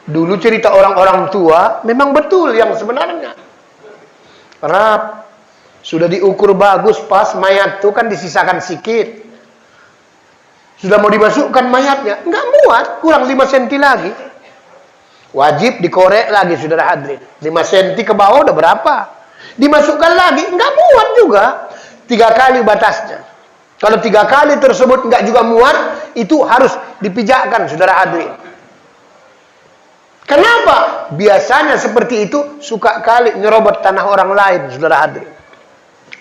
Dulu cerita orang-orang tua memang betul yang sebenarnya. Karena sudah diukur bagus, pas mayat itu kan disisakan sikit. Sudah mau dimasukkan mayatnya, nggak muat, kurang 5 cm lagi. Wajib dikorek lagi, saudara hadirin. 5 cm ke bawah udah berapa? Dimasukkan lagi, nggak muat juga. 3 kali batasnya. Kalau 3 kali tersebut nggak juga muat, itu harus dipijakkan, saudara hadirin. Kenapa? Biasanya seperti itu suka kali nyerobot tanah orang lain, saudara hadirin.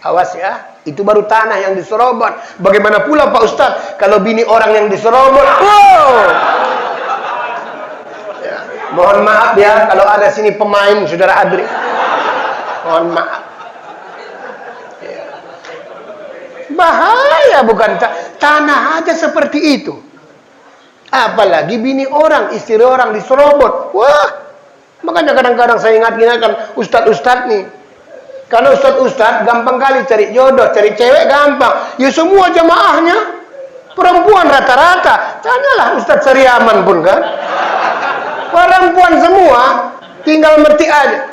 Awas ya, itu baru tanah yang diserobot. Bagaimana pula Pak Ustadz kalau bini orang yang diserobot? Wow. Ya, mohon maaf ya kalau ada sini pemain, saudara hadirin. Mohon maaf. Ya. Bahaya bukan? Tanah aja seperti itu. Apalagi bini orang, istri orang diserobot. Wah, makanya kadang-kadang saya ingatkan ustadz-ustadz nih. Kalau ustadz-ustadz gampang kali cari jodoh, cari cewek gampang. Ya semua jamaahnya perempuan rata-rata. Tanyalah Ustadz Sariaman pun kan. Perempuan semua, tinggal mati aja.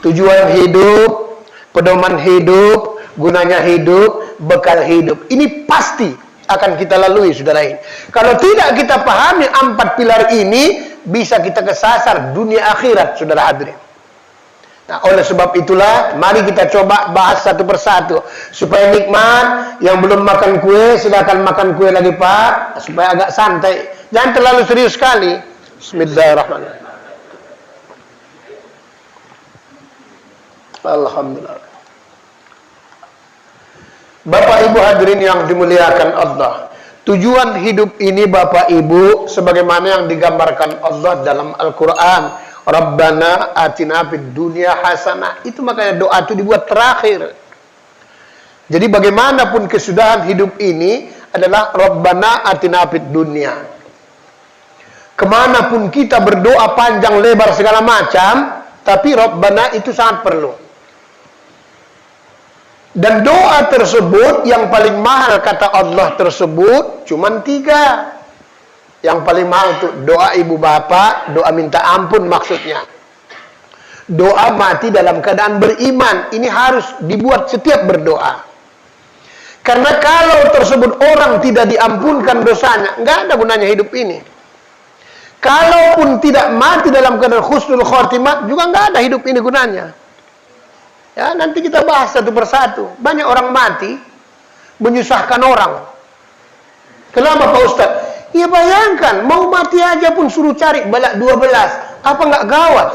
Tujuan hidup, pedoman hidup, gunanya hidup, bekal hidup. Ini pasti akan kita lalui, saudara ini. Kalau tidak kita pahami 4 pilar ini, bisa kita kesasar dunia akhirat, saudara hadirin. Nah, oleh sebab itulah, mari kita coba bahas satu persatu. Supaya nikmat, yang belum makan kue, silakan makan kue lagi Pak. Supaya agak santai. Jangan terlalu serius sekali. Bismillahirrahmanirrahim. Alhamdulillah. Bapak Ibu hadirin yang dimuliakan Allah, tujuan hidup ini Bapak Ibu sebagaimana yang digambarkan Allah dalam Al-Quran, Rabbana atina fid dunya hasanah. Itu makanya doa itu dibuat terakhir. Jadi bagaimanapun kesudahan hidup ini adalah Rabbana atina fid dunya. Kemanapun kita berdoa panjang lebar segala macam, tapi Rabbana itu sangat perlu. Dan doa tersebut yang paling mahal kata Allah tersebut cuman 3. Yang paling mahal itu doa ibu bapak, doa minta ampun maksudnya. Doa mati dalam keadaan beriman. Ini harus dibuat setiap berdoa. Karena kalau tersebut orang tidak diampunkan dosanya, nggak ada gunanya hidup ini. Kalaupun tidak mati dalam keadaan husnul khotimah, juga nggak ada hidup ini gunanya. Ya, nanti kita bahas satu persatu. Banyak orang mati menyusahkan orang. Kenapa Pak Ustadz? Ya bayangkan, mau mati aja pun suruh cari balak 12. Apa nggak gawat?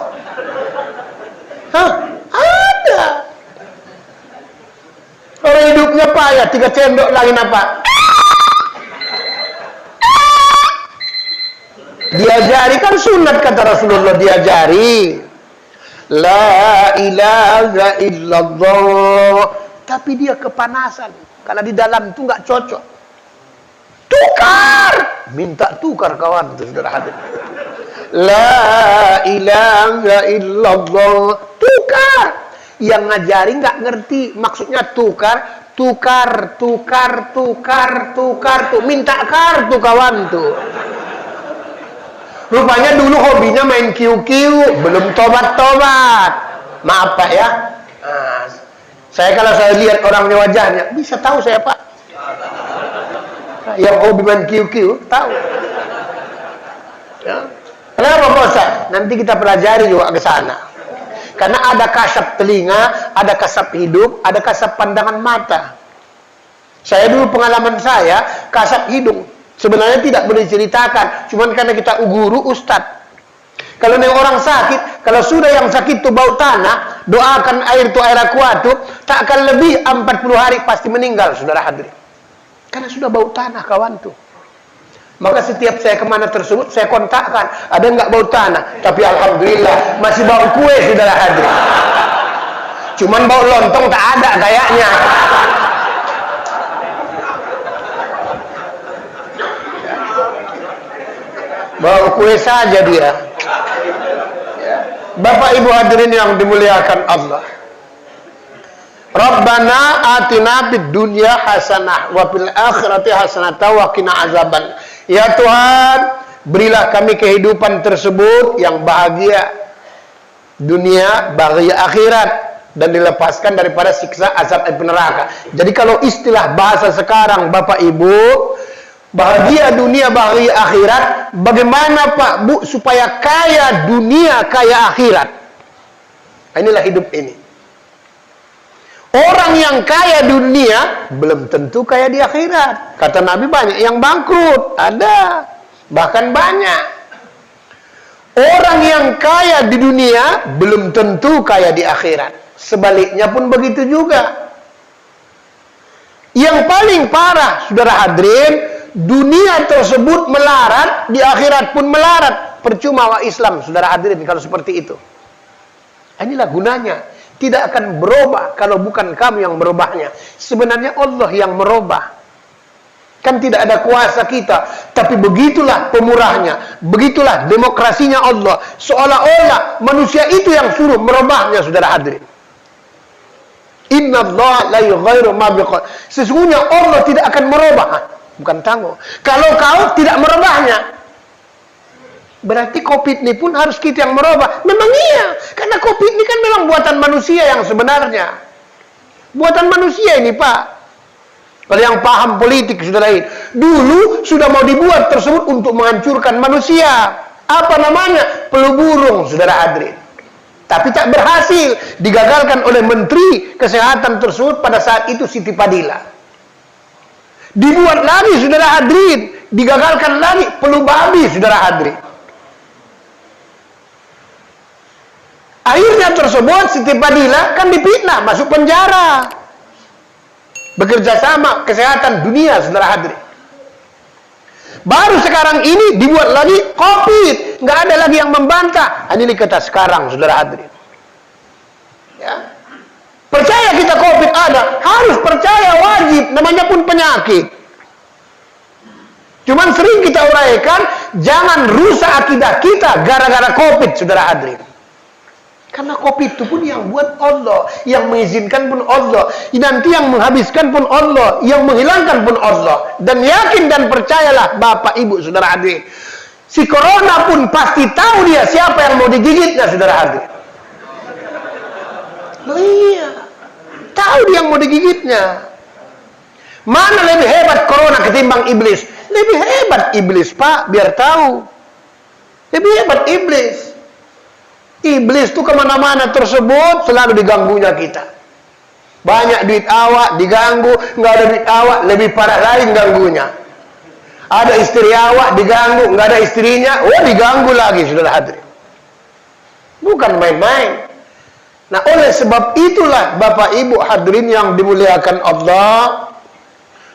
Hah? Ada. Orang hidupnya payah, 3 cendok lagi apa? Diajari kan sunat kata Rasulullah, diajari. La ilaha illallah. Tapi dia kepanasan. Karena di dalam itu nggak cocok. Tukar. Minta tukar kawan. Itu saudara hadir. La ilaha illallah. Tukar. Yang ngajari nggak ngerti. Maksudnya tukar. Tukar. Tuh. Minta kartu kawan tuh. Rupanya dulu hobinya main QQ, belum tobat-tobat. Maaf Pak ya. Nah, kalau saya lihat orangnya wajahnya, bisa tahu saya Pak. Yang hobi main QQ, tahu. Ya. Kenapa Pak Ustaz? Nanti kita pelajari juga ke sana. Karena ada kasab telinga, ada kasab hidup, ada kasab pandangan mata. Saya dulu pengalaman saya, kasab hidung. Sebenarnya tidak boleh diceritakan, cuman karena kita guru ustadz. Kalau nih orang sakit, kalau sudah yang sakit itu bau tanah, doakan air itu air aqua itu, tak akan lebih 40 hari pasti meninggal, saudara hadirin. Karena sudah bau tanah kawan tuh. Maka setiap saya kemana tersebut, saya kontakkan, ada nggak bau tanah? Tapi alhamdulillah masih bau kue, saudara hadirin. Cuman bau lontong tak ada kayaknya. Bawa kue saja dia. Ya. Bapak Ibu hadirin yang dimuliakan Allah. Rabbana atina fid dunya hasanah wa fil akhirati hasanah wa qina azaban. Ya Tuhan, berilah kami kehidupan tersebut yang bahagia dunia, bahagia akhirat, dan dilepaskan daripada siksa azab api neraka. Jadi kalau istilah bahasa sekarang Bapak Ibu, bahagia dunia, bahagia akhirat, bagaimana Pak Bu supaya kaya dunia, kaya akhirat? Inilah hidup ini. Orang yang kaya dunia belum tentu kaya di akhirat. Kata Nabi banyak yang bangkrut, ada, bahkan banyak. Orang yang kaya di dunia belum tentu kaya di akhirat. Sebaliknya pun begitu juga. Yang paling parah, saudara hadirin, dunia tersebut melarat, di akhirat pun melarat. Percuma wa Islam, saudara hadirin, kalau seperti itu. Inilah gunanya. Tidak akan berubah kalau bukan kamu yang merubahnya. Sebenarnya Allah yang merubah. Kan tidak ada kuasa kita. Tapi begitulah pemurahnya. Begitulah demokrasinya Allah. Seolah-olah manusia itu yang suruh merubahnya, saudara hadirin. Inna Allah la yughayyiru ma biqaum. Sesungguhnya Allah tidak akan merubah. Bukan tangguh. Kalau kau tidak merubahnya, berarti COVID ini pun harus kita yang merubah. Memang iya, karena COVID ini kan memang buatan manusia yang sebenarnya. Buatan manusia ini Pak. Kalau yang paham politik sudah lain. Dulu sudah mau dibuat tersebut untuk menghancurkan manusia. Apa namanya? Flu burung, saudara hadirin. Tapi tak berhasil. Digagalkan oleh Menteri Kesehatan tersebut pada saat itu Siti Fadila. Dibuat lagi, saudara hadirin. Digagalkan lagi flu babi, saudara hadirin. Akhirnya tersebut Siti Fadila kan dipitnah, masuk penjara. Bekerja sama kesehatan dunia, saudara hadirin. Baru sekarang ini dibuat lagi COVID, nggak ada lagi yang membantah. Ini kata sekarang, saudara hadirin. Ya. Percaya kita COVID ada, harus percaya, wajib, namanya pun penyakit. Cuman sering kita uraikan, jangan rusak akidah kita gara-gara COVID, saudara hadirin. Karena COVID itu pun yang buat Allah, yang mengizinkan pun Allah, nanti yang menghabiskan pun Allah, yang menghilangkan pun Allah. Dan yakin dan percayalah Bapak Ibu saudara hadirin, si corona pun pasti tahu dia siapa yang mau digigitnya, saudara hadirin. Oh iya, tahu dia yang mau digigitnya. Mana lebih hebat corona ketimbang iblis? Lebih hebat iblis Pak, biar tahu. Lebih hebat iblis. Iblis itu kemana-mana tersebut selalu diganggunya kita. Banyak duit awak diganggu, nggak ada duit awak lebih parah lain ganggunya. Ada istri awak diganggu, nggak ada istrinya, oh diganggu lagi, saudara hadirin. Bukan main-main. Nah oleh sebab itulah Bapak Ibu hadirin yang dimuliakan Allah,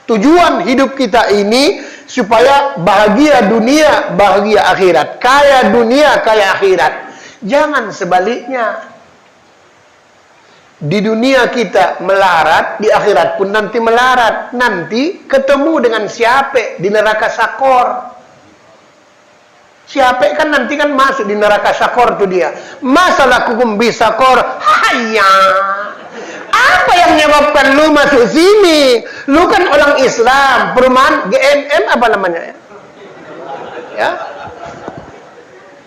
tujuan hidup kita ini supaya bahagia dunia, bahagia akhirat, kaya dunia, kaya akhirat. Jangan sebaliknya. Di dunia kita melarat, di akhirat pun nanti melarat. Nanti ketemu dengan siapa di neraka sakor. Siapa kan nanti kan masuk di neraka sakor tuh dia. Masalah hukum bisakor. Hayya. Apa yang menyebabkan lu masuk sini? Lu kan orang Islam, perumahan GMM apa namanya ya? Ya.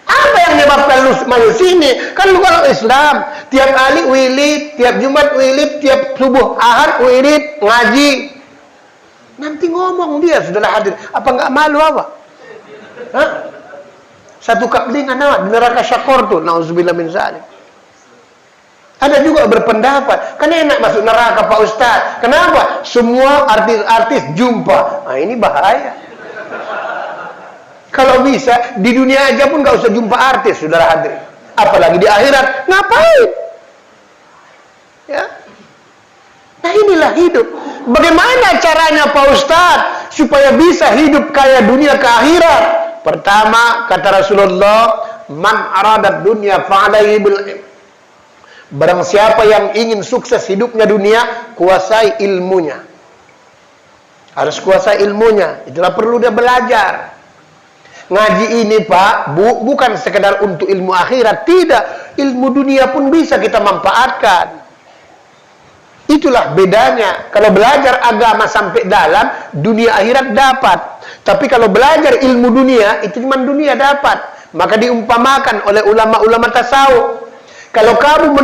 Apa yang menyebabkan lu masuk sini? Kan lu kalau Islam, tiap kali wirid, tiap Jumat wirid, tiap subuh Ahad wirid, ngaji. Nanti ngomong dia, saudara hadir. Apa enggak malu apa? Hah? Satu kaplingan awak di neraka syakor tuh, nauzubillah min zalik. Ada juga berpendapat, kan enak masuk neraka Pak Ustaz. Kenapa? Semua artis-artis jumpa. Nah, ini bahaya. Kalau bisa, di dunia aja pun nggak usah jumpa artis, saudara hadirin. Apalagi di akhirat, ngapain? Ya. Nah inilah hidup. Bagaimana caranya Pak Ustaz supaya bisa hidup kaya dunia ke akhirat? Pertama, kata Rasulullah, man aradat dunya fa'alaihi bil ilm. Barang siapa yang ingin sukses hidupnya dunia, kuasai ilmunya. Harus kuasai ilmunya. Itulah perlu dia belajar. Ngaji ini Pak, Bu, bukan sekedar untuk ilmu akhirat. Tidak, ilmu dunia pun bisa kita manfaatkan. Itulah bedanya. Kalau belajar agama sampai dalam, dunia akhirat dapat. Tapi kalau belajar ilmu dunia, itu cuma dunia dapat. Maka diumpamakan oleh ulama-ulama tasawuf. Kalau kamu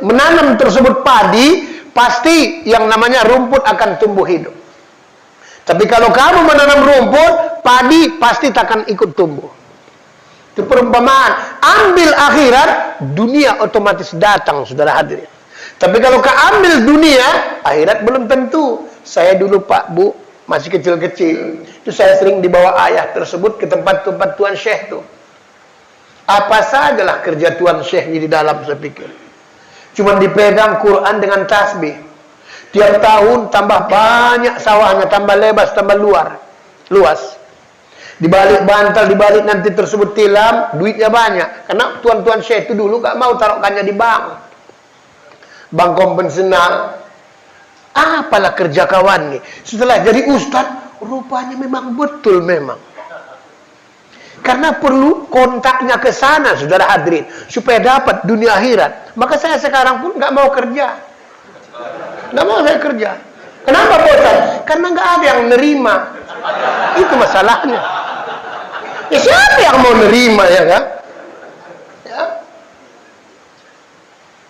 menanam tersebut padi, pasti yang namanya rumput akan tumbuh hidup. Tapi kalau kamu menanam rumput, padi pasti takkan ikut tumbuh. Itu perumpamaan. Ambil akhirat, dunia otomatis datang, saudara hadirin. Tapi kalau kau ambil dunia, akhirat belum tentu. Saya dulu Pak, Bu, masih kecil-kecil. Itu saya sering dibawa ayah tersebut ke tempat-tempat Tuan Syekh tuh. Apa sajalah kerja Tuan Syekh di dalam, saya pikir. Cuma dipegang Quran dengan tasbih. Tiap tahun tambah banyak sawahnya, tambah lebar, tambah luas. Dibalik bantal, dibalik nanti tersebut tilam, duitnya banyak. Karena Tuan Syekh itu dulu gak mau taruhkannya di bank konvensional. Apalah kerja kawan nih. Setelah jadi ustadz, rupanya memang betul memang. Karena perlu kontaknya ke sana, saudara hadirin, supaya dapat dunia akhirat. Maka saya sekarang pun nggak mau kerja. Nggak mau saya kerja. Kenapa bosan? Karena nggak ada yang nerima. Itu masalahnya. Ya siapa yang mau nerima, ya kan? Ya.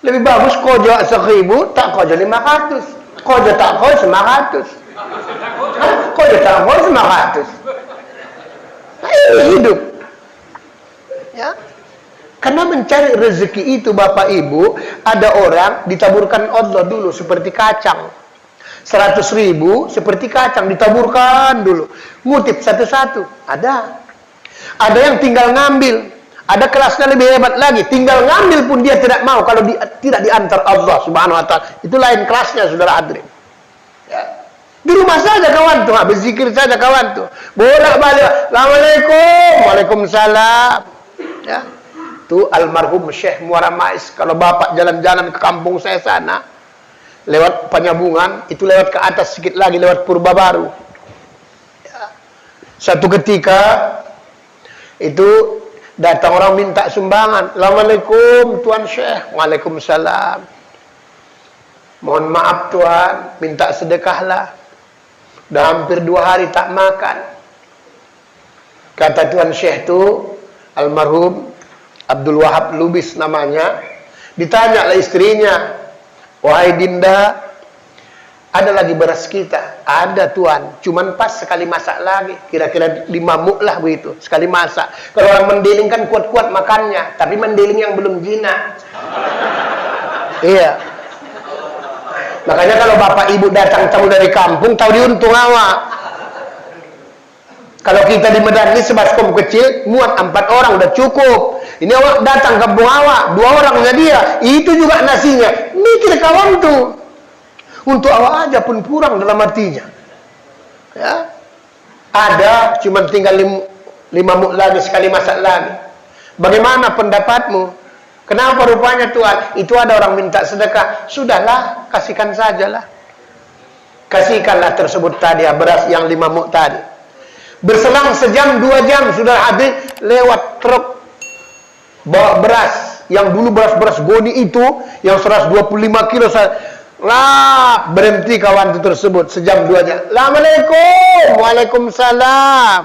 Lebih bagus kojo 1.000, tak kojo 500. Kojo tak kojo 100. Kojo tak kojo 100. Nah, ini hidup. Ya. Karena mencari rezeki itu Bapak Ibu, ada orang ditaburkan Allah dulu seperti kacang. 100.000 seperti kacang ditaburkan dulu. Ngutip satu-satu. Ada yang tinggal ngambil. Ada kelasnya lebih hebat lagi. Tinggal ngambil pun dia tidak mau kalau tidak diantar Allah Subhanahu wa ta'ala. Itu lain kelasnya, saudara hadirin. Ya. Di rumah saja kawan tuh, berzikir saja kawan tuh. Bolak-balik, Assalamualaikum, Waalaikumsalam. Ya. Tuh almarhum Syekh Muara Mais, kalau Bapak jalan-jalan ke kampung saya sana, lewat Penyambungan, itu lewat ke atas sedikit lagi, lewat Purba Baru. Ya. Satu ketika, itu datang orang minta sumbangan. Assalamualaikum Tuan Syekh. Waalaikumsalam. Mohon maaf Tuan, minta sedekahlah. Udah hampir 2 hari tak makan. Kata Tuan Syekh itu, almarhum Abdul Wahab Lubis namanya, ditanya lah istrinya, wahai Dinda, ada lagi beras kita? Ada Tuan, cuman pas sekali masak lagi, kira-kira 5 muk lah begitu, sekali masak. Kalau orang mendeling kan kuat-kuat makannya, tapi mendeling yang belum jinak. Iya. Makanya kalau Bapak Ibu datang tahu dari kampung, tahu diuntung awak. Kalau kita di Medan ini sebaskom kecil, muat 4 orang udah cukup. Ini awak datang kampung awak, 2 orangnya dia, itu juga nasinya. Mikir kawan tuh. Untuk awak aja pun kurang dalam artinya. Ya. Ada, cuma tinggal 5 muk lagi, sekali masak lagi. Bagaimana pendapatmu? Kenapa rupanya Tuhan? Itu ada orang minta sedekah. Sudahlah, kasihkan sajalah. Kasihkanlah tersebut tadi, beras yang 5 muk tadi. Berselang sejam, 2 jam, sudah habis, lewat truk bawa beras. Yang dulu beras-beras goni itu, yang 125 kilo, lah, berhenti kawan itu tersebut, sejam 2 jam. Assalamualaikum, Waalaikumsalam.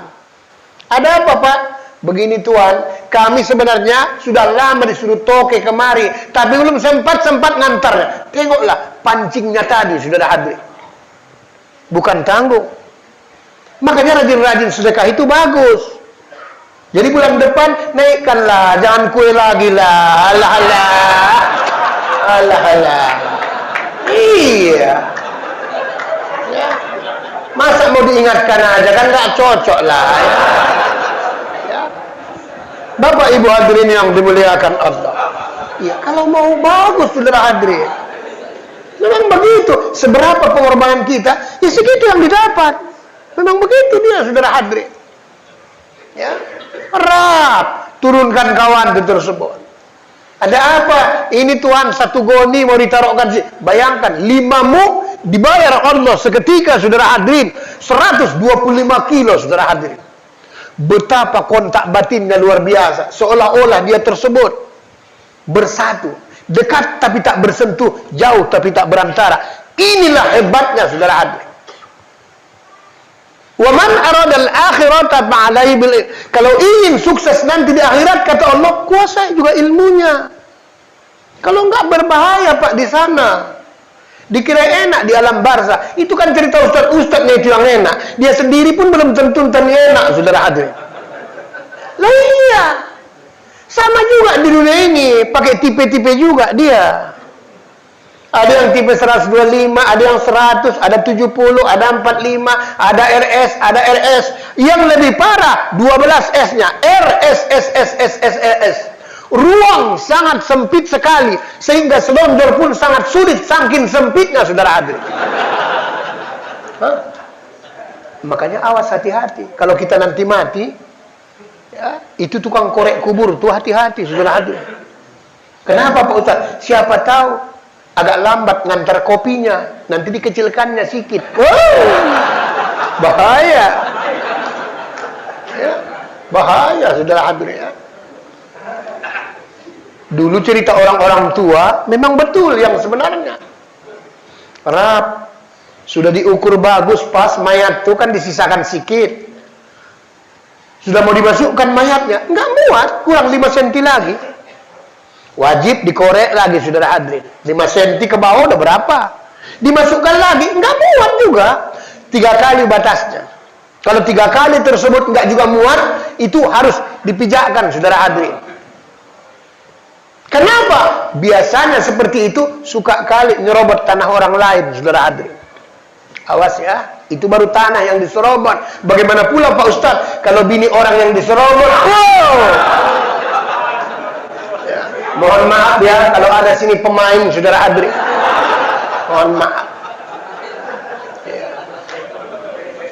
Ada apa Pak? Begini Tuan, kami sebenarnya sudah lama disuruh toke kemari, tapi belum sempat ngantar. Tengoklah, pancingnya tadi sudah ada hadir. Bukan tanggung. Makanya rajin-rajin sedekah itu bagus. Jadi bulan depan naikkanlah, jangan kue lagi lah. Alah. Iya. Ya. Masa mau diingatkan aja kan nggak cocok lah. Ya. Bapak Ibu hadirin yang dimuliakan Allah. Ya, kalau mau bagus saudara hadirin. Memang begitu. Seberapa pengorbanan kita, ya segitu yang didapat. Memang begitu dia saudara hadirin. Ya. Rap, turunkan kawan itu tersebut. Ada apa? Ini Tuhan, 1 goni mau ditaruhkan. Bayangkan, 5 muk dibayar Allah seketika saudara hadirin. 125 kilo saudara hadirin. Betapa kontak batinnya luar biasa. Seolah-olah dia tersebut bersatu. Dekat tapi tak bersentuh, jauh tapi tak berantara. Inilah hebatnya saudara hadirin. Wa man aradal akhirata fa'alaihi bil. Kalau ingin sukses nanti di akhirat, kata Allah, kuasai juga ilmunya. Kalau enggak berbahaya Pak di sana. Dikira enak di alam barzah. Itu kan cerita ustaz-ustaznya itu yang enak. Dia sendiri pun belum tentu enak, saudara hadirin. Lah iya. Sama juga di dunia ini, pakai tipe-tipe juga dia. Ada yang tipe 125, ada yang 100, ada 70, ada 45, ada RS, ada RS. Yang lebih parah, 12S-nya. RSSSSSS. Ruang sangat sempit sekali, sehingga selonjor pun sangat sulit, saking sempitnya, saudara hadirin. Makanya awas, hati-hati. Kalau kita nanti mati, ya, itu tukang korek kubur tuh hati-hati, saudara hadirin. Kenapa Pak Ustaz? Siapa tahu agak lambat ngantar kopinya, nanti dikecilkannya sedikit. Bahaya. Ya, bahaya, saudara hadirin. Ya. Dulu cerita orang-orang tua memang betul yang sebenarnya. Karena sudah diukur bagus, pas mayat itu kan disisakan sedikit. Sudah mau dimasukkan mayatnya, nggak muat, kurang 5 cm lagi. Wajib dikorek lagi, saudara hadirin. 5 cm ke bawah udah berapa? Dimasukkan lagi, nggak muat juga. 3 kali batasnya. Kalau 3 kali tersebut nggak juga muat, itu harus dipijakkan, saudara hadirin. Kenapa? Biasanya seperti itu suka kali nyerobot tanah orang lain, saudara hadirin. Awas ya, itu baru tanah yang diserobot. Bagaimana pula Pak Ustadz kalau bini orang yang diserobot? Ya, mohon maaf ya kalau ada sini pemain, saudara hadirin. Mohon maaf. Ya.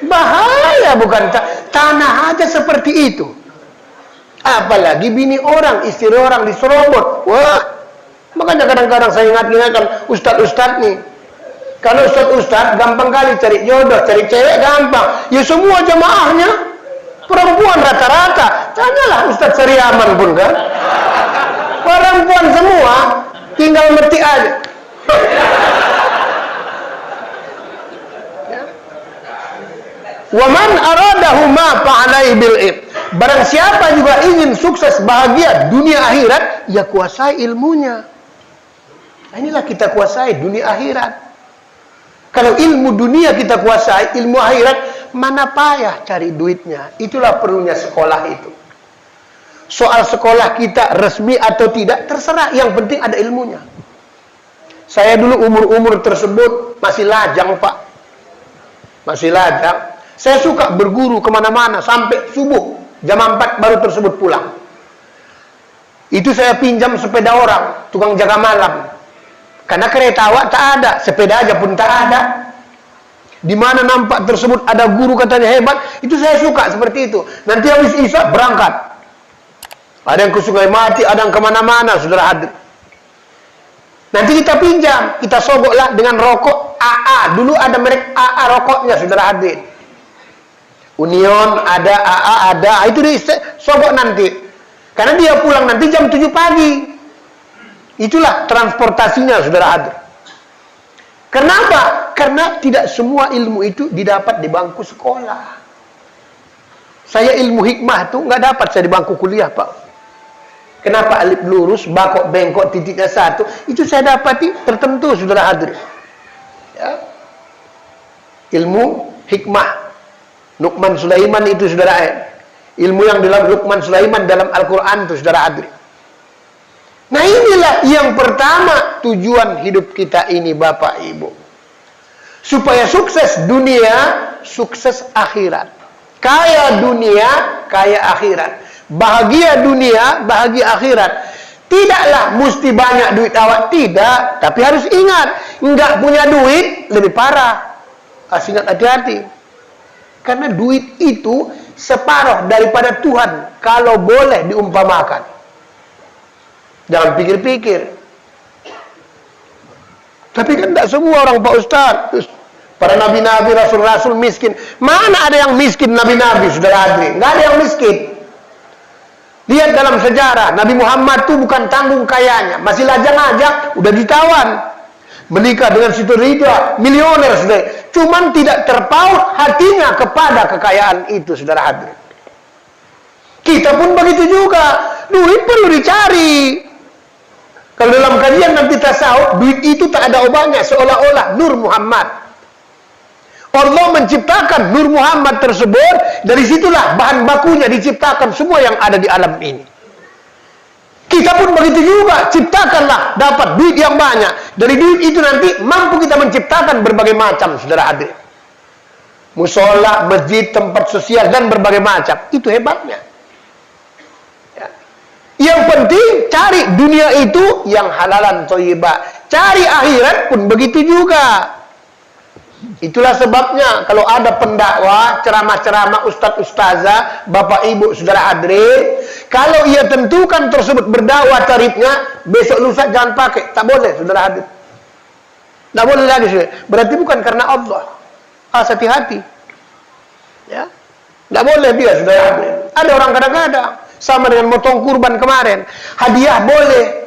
Bahaya bukan? Tanah aja seperti itu. Apalagi bini orang, istri orang diserobot. Wah, makanya kadang-kadang saya ingatkan ustadz-ustadz nih. Kalau ustadz-ustadz gampang kali cari jodoh, cari cewek gampang. Ya semua jamaahnya perempuan rata-rata. Tanyalah Ustadz Sariaman pun kan. Perempuan semua, tinggal meti aja. Wa man aradahu ma fa'alaihi bil ilm. Barang siapa juga ingin sukses bahagia dunia akhirat, ya kuasai ilmunya. Nah, inilah kita kuasai dunia akhirat. Kalau ilmu dunia kita kuasai, ilmu akhirat mana payah cari duitnya. Itulah perlunya sekolah itu. Soal sekolah kita resmi atau tidak terserah, yang penting ada ilmunya. Saya dulu umur-umur tersebut masih lajang Pak. Masih lajang. Saya suka berguru kemana-mana sampai subuh. Jam 4 baru tersebut pulang. Itu saya pinjam sepeda orang, tukang jaga malam. Karena kereta awak tak ada, sepeda aja pun tak ada. Di mana nampak tersebut ada guru katanya hebat, itu saya suka seperti itu. Nanti habis isya berangkat. Ada yang ke Sungai Mati, ada yang kemana-mana, saudara hadir. Nanti kita pinjam, kita sogoklah dengan rokok AA. Dulu ada merek AA rokoknya, saudara hadir. Union ada, AA ada, itu disogok nanti. Karena dia pulang nanti jam 7 pagi. Itulah transportasinya, saudara hadir. Kenapa? Karena tidak semua ilmu itu didapat di bangku sekolah. Saya ilmu hikmah itu nggak dapat saya di bangku kuliah, Pak. Kenapa alif lurus, bakok bengkok, titiknya 1, itu saya dapati tertentu, saudara hadir. Ya. Ilmu hikmah. Luqman Sulaiman itu, saudara. Ilmu yang dalam Luqman Sulaiman dalam Al-Quran itu, saudara hadir. Nah inilah yang pertama tujuan hidup kita ini, Bapak Ibu. Supaya sukses dunia, sukses akhirat. Kaya dunia, kaya akhirat. Bahagia dunia, bahagia akhirat. Tidaklah mesti banyak duit awak, tidak. Tapi harus ingat, enggak punya duit lebih parah. Harus ingat, hati-hati. Karena duit itu separuh daripada Tuhan kalau boleh diumpamakan. Jangan pikir-pikir. Tapi kan tidak semua orang, Pak Ustaz. Para nabi-nabi, rasul-rasul miskin. Mana ada yang miskin nabi-nabi, saudara hadirin? Nggak ada yang miskin. Lihat dalam sejarah, Nabi Muhammad itu bukan tanggung kayanya. Masih lajang-lajang, udah ditawan. Menikah dengan Siti Ridha, milioner, saudara. Cuman tidak terpaut hatinya kepada kekayaan itu, saudara hadirin. Kita pun begitu juga. Duit perlu dicari. Kalau dalam kajian nanti tasawuf, duit itu tak ada obatnya, seolah-olah Nur Muhammad. Allah menciptakan Nur Muhammad tersebut, dari situlah bahan bakunya diciptakan semua yang ada di alam ini. Kita pun begitu juga, ciptakanlah dapat duit yang banyak. Dari duit itu nanti mampu kita menciptakan berbagai macam, saudara hadirin. Musola, masjid, tempat sosial, dan berbagai macam. Itu hebatnya. Ya. Yang penting cari dunia itu yang halalan thayyibah. Cari akhirat pun begitu juga. Itulah sebabnya kalau ada pendakwah, ceramah-ceramah, ustaz-ustazah, bapak ibu, saudara hadirin, kalau ia tentukan tersebut berdakwah tarifnya, besok lusa jangan pakai, tak boleh, saudara hadirin. Tak boleh lagi, saudara. Berarti bukan karena Allah. Hati-hati. Ya. Tak boleh dia, saudara hadirin. Ada orang kadang-kadang sama dengan motong kurban kemarin, hadiah boleh.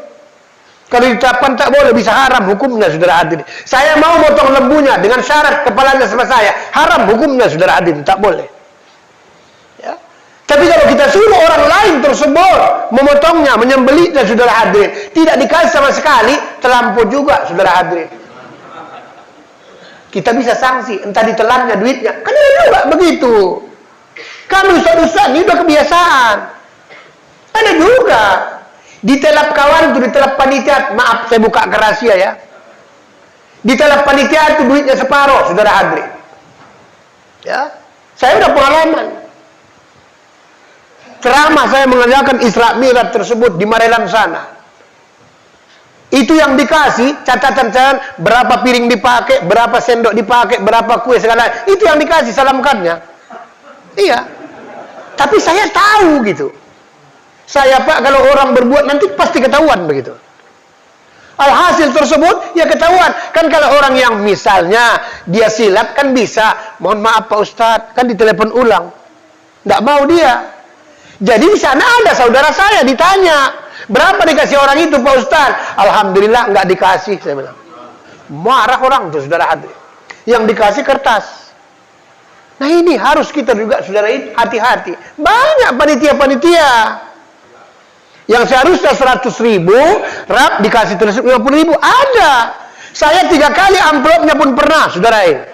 Kalau ditetapkan tak boleh, bisa haram hukumnya, saudara hadirin. Saya mau motong lembunya dengan syarat kepalanya sama saya, haram hukumnya, saudara hadirin, tak boleh. Ya. Tapi kalau kita suruh orang lain tersebut memotongnya, menyembelihnya, saudara hadirin, tidak dikasih sama sekali, terlampau juga, saudara hadirin. Kita bisa sanksi, entah ditelannya duitnya, kan ada juga begitu. Kan ustaz-ustaz ini udah kebiasaan. Ada juga. Ditelap kawan itu, ditelap panitia, maaf saya buka ke rahasia ya. Ditelap panitia itu duitnya separuh, saudara hadirin. Ya, saya udah pengalaman. Ceramah saya mengerjakan Isra Mi'raj tersebut di Marelan sana. Itu yang dikasih catatan-catatan berapa piring dipakai, berapa sendok dipakai, berapa kue segala. Itu yang dikasih salamkannya. Iya. Tapi saya tahu gitu. Saya Pak, kalau orang berbuat nanti pasti ketahuan begitu. Alhasil tersebut ya ketahuan. Kan kalau orang yang misalnya dia silap kan bisa, mohon maaf Pak Ustadz, kan ditelepon ulang. Nggak mau dia. Jadi di sana ada saudara saya ditanya, berapa dikasih orang itu Pak Ustadz? Alhamdulillah nggak dikasih, saya bilang. Marah orang tuh, saudara hadirin. Yang dikasih kertas. Nah ini harus kita juga, saudara, hati-hati. Banyak panitia-panitia yang seharusnya 100.000, rap dikasih 50.000, ada. Saya 3 kali amplopnya pun pernah, saudara ini.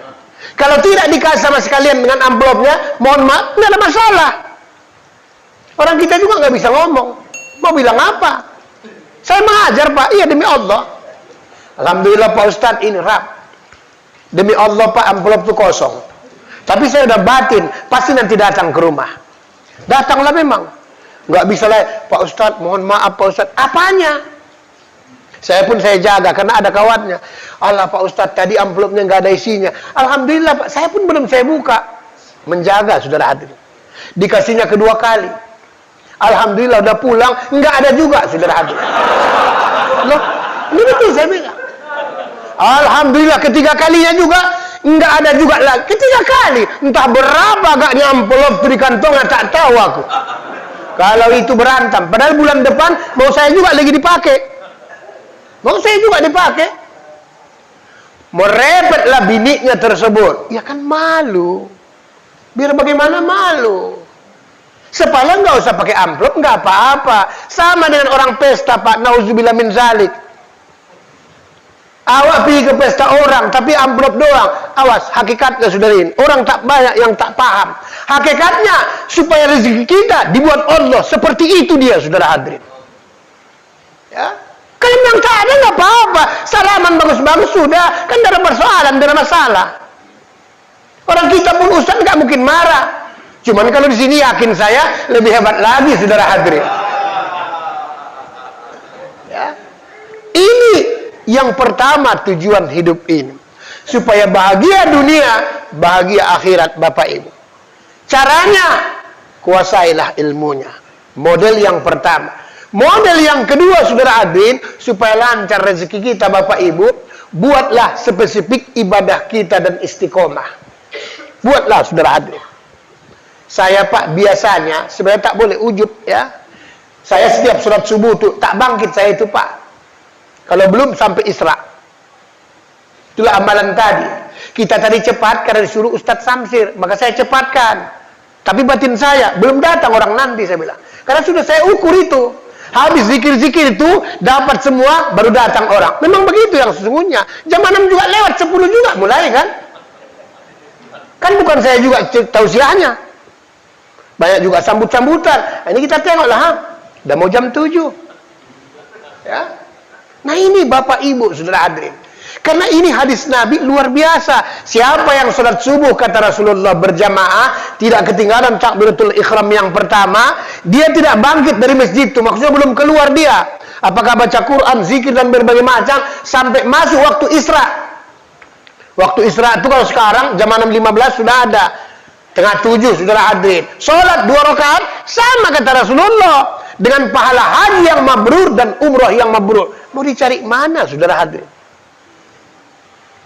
Kalau tidak dikasih sama sekalian dengan amplopnya, mohon maaf, tidak ada masalah. Orang kita juga nggak bisa ngomong. Mau bilang apa? Saya mengajar Pak, iya demi Allah. Alhamdulillah Pak Ustadz ini rap. Demi Allah Pak, amplop itu kosong. Tapi saya udah batin, pasti nanti datang ke rumah. Datanglah memang. Nggak bisa lah, Pak Ustadz, mohon maaf Pak Ustadz. Apanya? Saya pun saya jaga, karena ada kawannya. Allah Pak Ustadz, tadi amplopnya nggak ada isinya. Alhamdulillah Pak, saya pun belum saya buka. Menjaga, saudara hadirin. Dikasihnya kedua kali. Alhamdulillah udah pulang, nggak ada juga, saudara hadirin. Loh, ini betul saya bilang. Alhamdulillah ketiga kalinya juga, nggak ada juga lagi. Ketiga kali, entah berapa agaknya amplop di kantongnya, tak tahu aku. Kalau itu berantem, padahal bulan depan mau saya juga lagi dipakai. Mau saya juga dipakai. Merepetlah biniknya tersebut. Ya kan malu. Biar bagaimana malu. Sepala nggak usah pakai amplop, nggak apa-apa. Sama dengan orang pesta Pak, nauzubillah min zalik. Awak pergi ke pesta orang, tapi amplop doang. Awas, hakikatnya saudarain. Orang tak banyak yang tak paham. Hakikatnya, supaya rezeki kita dibuat Allah. Seperti itu dia, saudara hadirin. Ya. Kalau memang tak ada, nggak apa-apa. Salaman bagus-bagus, sudah. Kan tidak ada persoalan, tidak ada masalah. Orang kita pun ustaz nggak mungkin marah. Cuman kalau di sini yakin saya, lebih hebat lagi, saudara hadirin. Ya. Ini yang pertama tujuan hidup ini. Supaya bahagia dunia, bahagia akhirat Bapak Ibu. Caranya, kuasailah ilmunya. Model yang pertama. Model yang kedua, saudara hadirin, supaya lancar rezeki kita Bapak Ibu, buatlah spesifik ibadah kita dan istiqomah. Buatlah, saudara hadirin. Saya Pak biasanya sebenarnya tak boleh ujub ya. Saya setiap sholat subuh tuh tak bangkit saya itu Pak. Kalau belum sampai Isra. Itulah amalan tadi. Kita tadi cepat karena disuruh Ustadz Samsir, maka saya cepatkan. Tapi batin saya belum datang orang nanti, saya bilang. Karena sudah saya ukur itu. Habis zikir-zikir itu dapat semua, baru datang orang. Memang begitu yang sesungguhnya. Jam 6 juga lewat, 10 juga mulai kan. Kan bukan saya juga tausiahnya. Banyak juga sambut-sambutan. Nah, ini kita tengoklah, ha? Udah mau jam 7. Ya. Nah ini Bapak Ibu, saudara hadirin. Karena ini hadis Nabi luar biasa. Siapa yang sholat subuh, kata Rasulullah, berjamaah, tidak ketinggalan takbiratul ihram yang pertama, dia tidak bangkit dari masjid itu. Maksudnya belum keluar dia. Apakah baca Quran, zikir, dan berbagai macam, sampai masuk waktu Isra. Waktu Isra itu kalau sekarang, jam 6.15 sudah ada. Tengah 7, saudara hadirin. Sholat 2 rakaat, sama kata Rasulullah. Dengan pahala haji yang mabrur dan umrah yang mabrur. Mau dicari mana, saudara hadirin?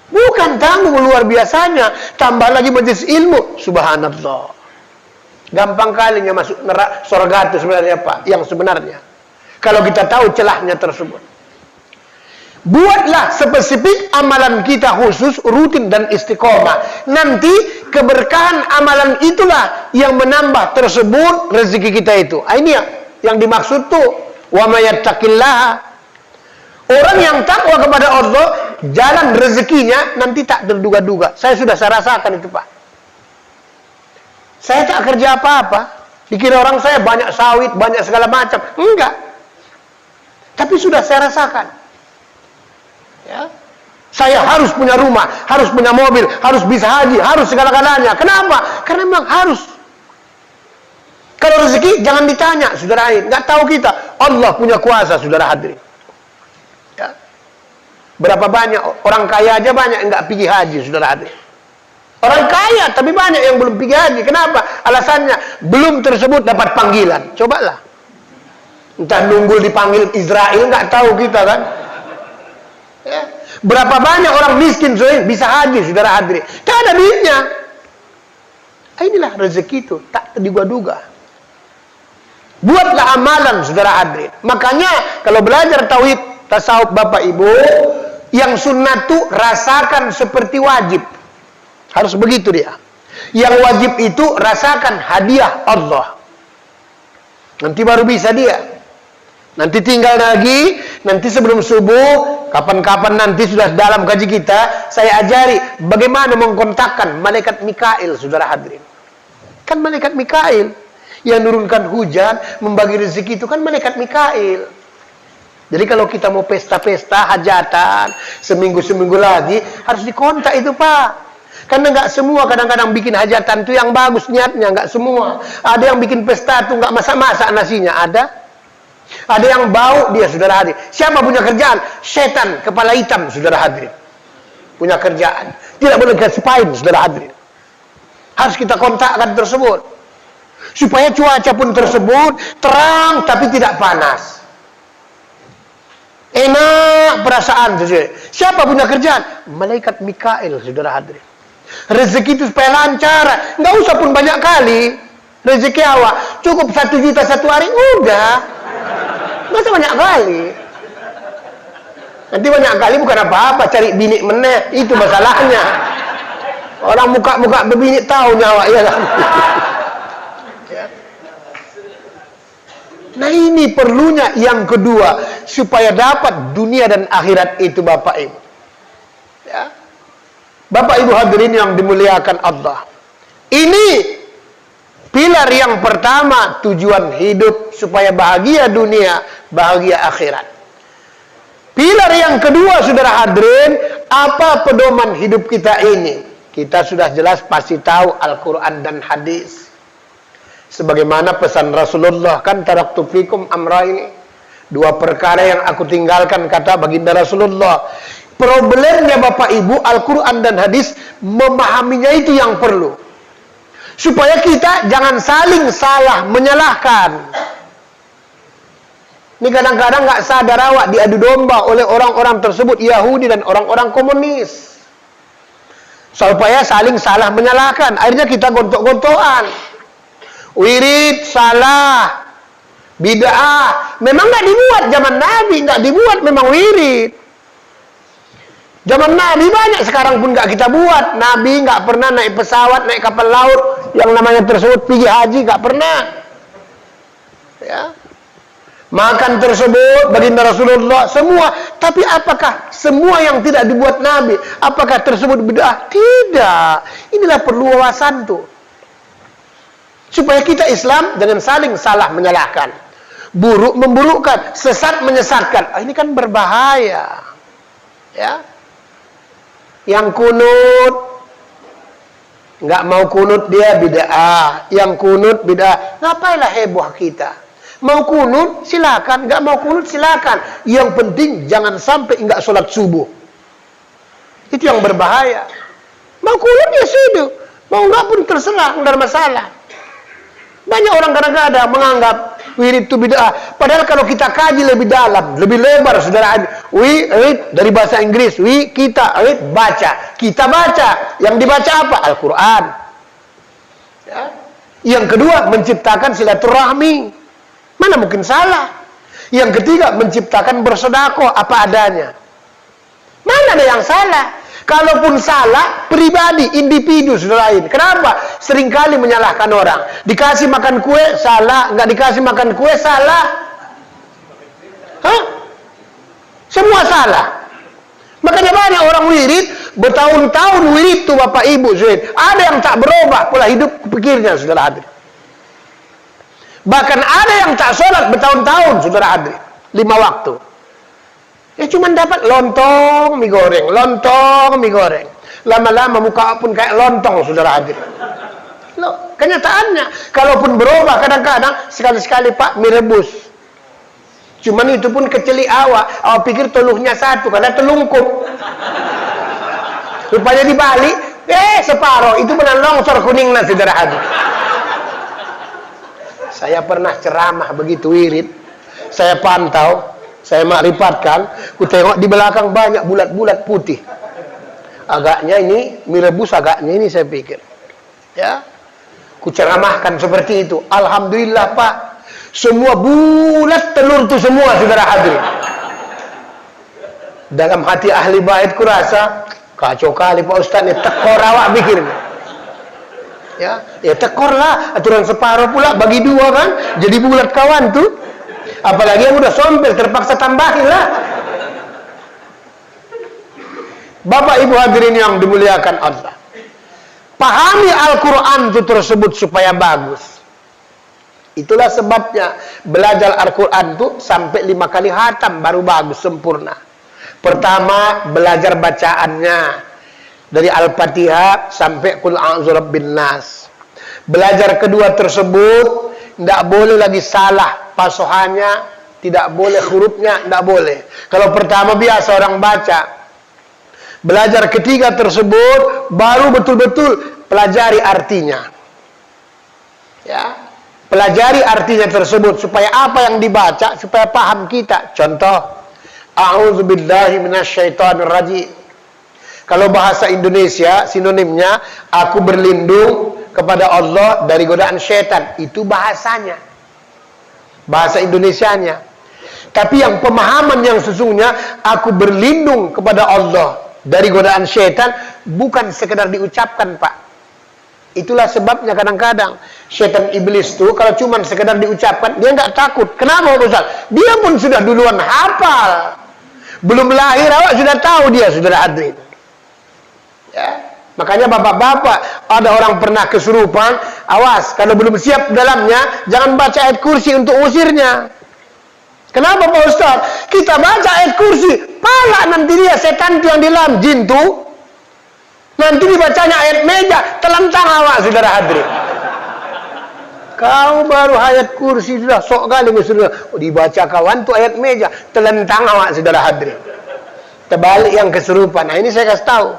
Bukan tanggung luar biasanya. Tambah lagi majelis ilmu. Subhanallah. Gampang kalinya masuk neraka surga itu sebenarnya Pak. Yang sebenarnya. Kalau kita tahu celahnya tersebut. Buatlah spesifik amalan kita khusus, rutin dan istiqomah. Nanti keberkahan amalan itulah yang menambah tersebut rezeki kita itu. Ini yang dimaksud tuh. Wa may yattaqillah. Orang yang takwa kepada Allah, jalan rezekinya nanti tak terduga-duga. Saya rasakan itu Pak. Saya tak kerja apa-apa. Dikira orang saya banyak sawit, banyak segala macam. Enggak. Tapi sudah saya rasakan. Ya. Saya harus punya rumah, harus punya mobil, harus bisa haji, harus segala-galanya. Kenapa? Karena memang harus. Kalau rezeki jangan ditanya, saudara hadirin. Nggak tahu kita. Allah punya kuasa, saudara hadirin. Ya. Berapa banyak orang kaya aja banyak yang nggak pergi haji, saudara hadirin. Orang kaya tapi banyak yang belum pergi haji. Kenapa? Alasannya belum tersebut dapat panggilan. Cobalah. Entah nunggu dipanggil Israel, nggak tahu kita kan. Ya. Berapa banyak orang miskin bisa haji, saudara hadirin. Tak ada duitnya. Inilah rezeki itu, tak terduga-duga. Buatlah amalan, saudara hadirin. Makanya kalau belajar tauhid tasawuf Bapak Ibu, yang sunnah itu rasakan seperti wajib. Harus begitu dia. Yang wajib itu rasakan hadiah Allah. Nanti baru bisa dia. Nanti tinggal lagi, nanti sebelum subuh, kapan-kapan nanti sudah dalam kaji kita, saya ajari bagaimana mengkontakkan malaikat Mikail, saudara hadirin. Kan malaikat Mikail yang nurunkan hujan, membagi rezeki itu kan malaikat Mikail. Jadi kalau kita mau pesta-pesta, hajatan, seminggu-seminggu lagi, harus dikontak itu Pak. Karena nggak semua kadang-kadang bikin hajatan itu yang bagus niatnya, nggak semua. Ada yang bikin pesta itu nggak masak-masak nasinya, ada. Ada yang bau dia, saudara hadirin. Siapa punya kerjaan? Setan, kepala hitam, saudara hadirin. Punya kerjaan. Tidak boleh kasih-pain, saudara hadirin. Harus kita kontakkan tersebut. Supaya cuaca pun tersebut terang tapi tidak panas. Enak perasaan sesuai. Siapa punya kerjaan? Malaikat Mikail, saudara hadirin. Rezeki itu supaya lancar. Nggak usah pun banyak kali. Rezeki awak cukup 1 juta satu hari, udah. Masa banyak kali? Nanti banyak kali bukan apa-apa, cari bini meneh, itu masalahnya. Orang muka-muka berbini tahu nyawa ya kan. Nah ini perlunya yang kedua, supaya dapat dunia dan akhirat itu Bapak Ibu. Ya. Bapak Ibu hadirin yang dimuliakan Allah. Ini pilar yang pertama, tujuan hidup supaya bahagia dunia, bahagia akhirat. Pilar yang kedua, saudara hadirin, apa pedoman hidup kita ini? Kita sudah jelas pasti tahu Al-Quran dan hadis. Sebagaimana pesan Rasulullah, kan taraktu fikum amraini. 2 perkara yang aku tinggalkan, kata baginda Rasulullah. Problemnya Bapak Ibu, Al-Quran dan hadis, memahaminya itu yang perlu. Supaya kita jangan saling salah menyalahkan. Ini kadang-kadang nggak sadar awak diadu domba oleh orang-orang tersebut, Yahudi dan orang-orang komunis. Supaya saling salah menyalahkan. Akhirnya kita gontok-gontokan. Wirid salah, bid'ah. Memang nggak dibuat zaman Nabi, nggak dibuat memang wirid. Zaman Nabi banyak, sekarang pun nggak kita buat. Nabi nggak pernah naik pesawat, naik kapal laut yang namanya tersebut pergi haji, nggak pernah. Ya. Makan tersebut baginda Rasulullah semua. Tapi apakah semua yang tidak dibuat Nabi, apakah tersebut bid'ah? Tidak. Inilah perlu wawasan tuh. Supaya kita Islam dengan saling salah menyalahkan, buruk memburukkan, sesat menyesatkan. Ini kan berbahaya. Ya. Yang kunut nggak mau kunut dia bid'ah. Yang kunut bid'ah. Ngapailah heboh kita? Mau kunut silakan, nggak mau kunut silakan. Yang penting jangan sampai nggak sholat subuh. Itu yang berbahaya. Mau kunut ya sudah, mau nggak pun terserah, nggak ada masalah. Banyak orang kadang-kadang menganggap wirid itu bid'ah. Padahal kalau kita kaji lebih dalam, lebih lebar, saudara, wirid dari bahasa Inggris, kita baca, kita baca. Yang dibaca apa? Al-Quran. Ya. Yang kedua, menciptakan silaturahmi. Mana mungkin salah. Yang ketiga, menciptakan bersedekah apa adanya. Mana ada yang salah? Kalaupun salah, pribadi, individu, saudara lain. Kenapa? Seringkali menyalahkan orang. Dikasih makan kue, salah. Nggak dikasih makan kue, salah. Hah? Semua salah. Makanya banyak orang wirid, bertahun-tahun wirid tuh Bapak Ibu. Ada yang tak berubah pola hidup pikirnya, saudara hadir. Bahkan ada yang tak sholat bertahun-tahun, saudara hadir. 5 waktu. Ya cuma dapat lontong mie goreng, lontong mie goreng. Lama-lama muka pun kayak lontong, saudara hadir. Loh, kenyataannya, kalaupun berubah kadang-kadang sekali-sekali Pak mie rebus. Cuman itu pun keceli awak pikir teluhnya satu karena telungkup. Rupanya dibalik, separuh itu benar longsor kuning nah, saudara hadir. Saya pernah ceramah begitu wirid, saya pantau. Saya makrifatkan, ku tengok di belakang banyak bulat-bulat putih. Agaknya ini mie rebus, agaknya ini saya pikir. Ya, ku ceramahkan seperti itu. Alhamdulillah Pak, semua bulat telur itu semua, saudara hadirin. Dalam hati ahli bait ku rasa kacau kali Pak Ustaz, ini tekor awak bikin. Ya tekor lah, aturan separuh pula bagi 2 kan, jadi bulat kawan tuh. Apalagi yang udah sompel, terpaksa tambahilah. Bapak Ibu hadirin yang dimuliakan Allah, pahami Al-Quran itu tersebut supaya bagus. Itulah sebabnya belajar Al-Quran itu sampai 5 kali khatam baru bagus, sempurna. Pertama, belajar bacaannya dari Al-Fatihah sampai Qul a'udzu birabbin nas. Belajar kedua tersebut tidak boleh lagi salah pasohannya, tidak boleh hurufnya, tidak boleh. Kalau pertama biasa orang baca. Belajar ketiga tersebut baru betul-betul pelajari artinya. Ya, pelajari artinya tersebut supaya apa yang dibaca supaya paham kita. Contoh, a'udzubillahi minasyaitonirrajim. Kalau bahasa Indonesia sinonimnya aku berlindung kepada Allah dari godaan syaitan, itu bahasanya. Bahasa Indonesianya. Tapi yang pemahaman yang sesungguhnya aku berlindung kepada Allah dari godaan syaitan bukan sekedar diucapkan, Pak. Itulah sebabnya kadang-kadang syaitan iblis tuh kalau cuma sekedar diucapkan dia nggak takut. Kenapa Ustaz? Dia pun sudah duluan hafal. Belum lahir awak sudah tahu dia, saudara hadirin. Ya. Makanya bapak-bapak, ada orang pernah kesurupan, awas, kalau belum siap dalamnya, jangan baca ayat kursi untuk usirnya. Kenapa Pak Ustaz? Kita baca ayat kursi, pala nanti dia setan itu yang di dalam jin tuh, nanti dibacanya ayat meja, telentang awak, saudara hadirin. Kau baru ayat kursi sudah sok kali sudah dibaca kawan tuh ayat meja, telentang awak, saudara hadirin. Terbalik yang kesurupan. Nah ini saya kasih tahu.